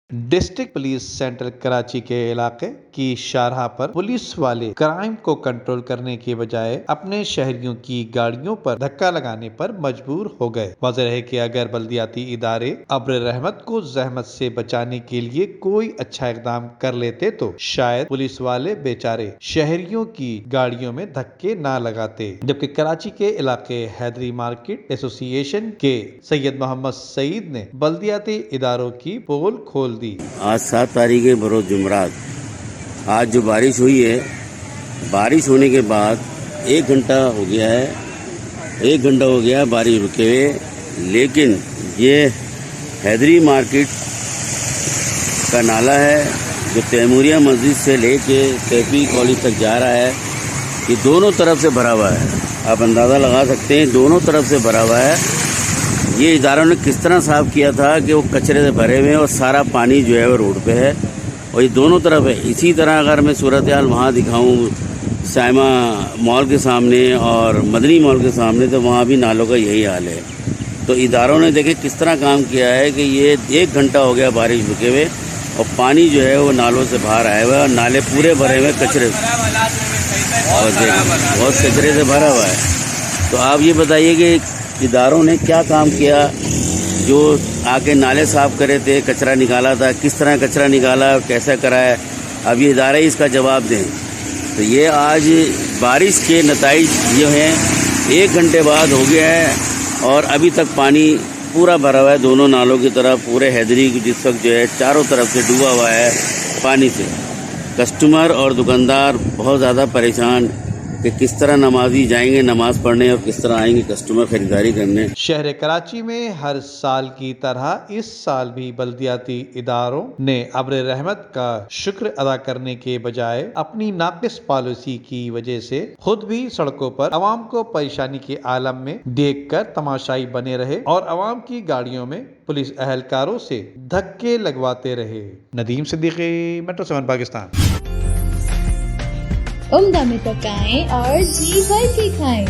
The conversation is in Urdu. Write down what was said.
ڈسٹرکٹ پولیس سینٹرل کراچی کے علاقے کی شاہراہ پر پولیس والے کرائم کو کنٹرول کرنے کے بجائے اپنے شہریوں کی گاڑیوں پر دھکا لگانے پر مجبور ہو گئے۔ واضح ہے کہ اگر بلدیاتی ادارے ابر رحمت کو زحمت سے بچانے کے لیے کوئی اچھا اقدام کر لیتے تو شاید پولیس والے بیچارے شہریوں کی گاڑیوں میں دھکے نہ لگاتے۔ جبکہ کراچی کے علاقے حیدری مارکیٹ ایسوسی ایشن کے سید محمد سعید نے بلدیاتی اداروں کی پول کھول دی۔ آج 7 تاریخ بروز جمعرات، آج جو بارش ہوئی ہے، بارش ہونے کے بعد 1 گھنٹہ ہو گیا ہے بارش رکے ہوئے، لیکن یہ حیدری مارکیٹ کا نالا ہے جو تیموریہ مسجد سے لے کے کیپی کالج تک جا رہا ہے، یہ دونوں طرف سے بھرا ہوا ہے۔ آپ اندازہ لگا سکتے ہیں دونوں طرف سے بھرا ہوا ہے۔ یہ اداروں نے کس طرح صاف کیا تھا کہ وہ کچرے سے بھرے ہوئے ہیں اور سارا پانی جو ہے وہ روڈ پہ ہے اور یہ دونوں طرف ہے۔ اسی طرح اگر میں صورتحال وہاں دکھاؤں سائمہ مال کے سامنے اور مدنی مال کے سامنے، تو وہاں بھی نالوں کا یہی حال ہے۔ تو اداروں نے دیکھیں کس طرح کام کیا ہے کہ یہ 1 گھنٹہ ہو گیا بارش رکے ہوئے اور پانی جو ہے وہ نالوں سے باہر آئے ہوئے اور نالے پورے بھرے ہوئے کچرے اور بہت کچرے سے بھرا ہوا ہے۔ تو آپ یہ بتائیے کہ اداروں نے کیا کام کیا؟ جو آ کے نالے صاف کرے تھے، کچرا نکالا تھا، کس طرح کچرا نکالا اور کیسا کرا ہے، اب یہ ادارے اس کا جواب دیں۔ تو یہ آج بارش کے نتائج یہ ہیں، 1 گھنٹے بعد ہو گیا ہے اور ابھی تک پانی پورا بھرا ہوا ہے دونوں نالوں کی طرف۔ پورے حیدری جس وقت جو ہے چاروں طرف سے ڈوبا ہوا ہے پانی سے۔ کسٹمر اور دکاندار بہت زیادہ پریشان کہ کس طرح نمازی جائیں گے نماز پڑھنے اور کس طرح آئیں گے کسٹمر خریداری کرنے۔ شہر کراچی میں ہر سال کی طرح اس سال بھی بلدیاتی اداروں نے ابر رحمت کا شکر ادا کرنے کے بجائے اپنی ناقص پالیسی کی وجہ سے خود بھی سڑکوں پر عوام کو پریشانی کے عالم میں دیکھ کر تماشائی بنے رہے اور عوام کی گاڑیوں میں پولیس اہلکاروں سے دھکے لگواتے رہے۔ ندیم صدیقی، میٹرو 7 پاکستان۔ عمدہ میں پکائیں اور جی بھر کے کھائیں۔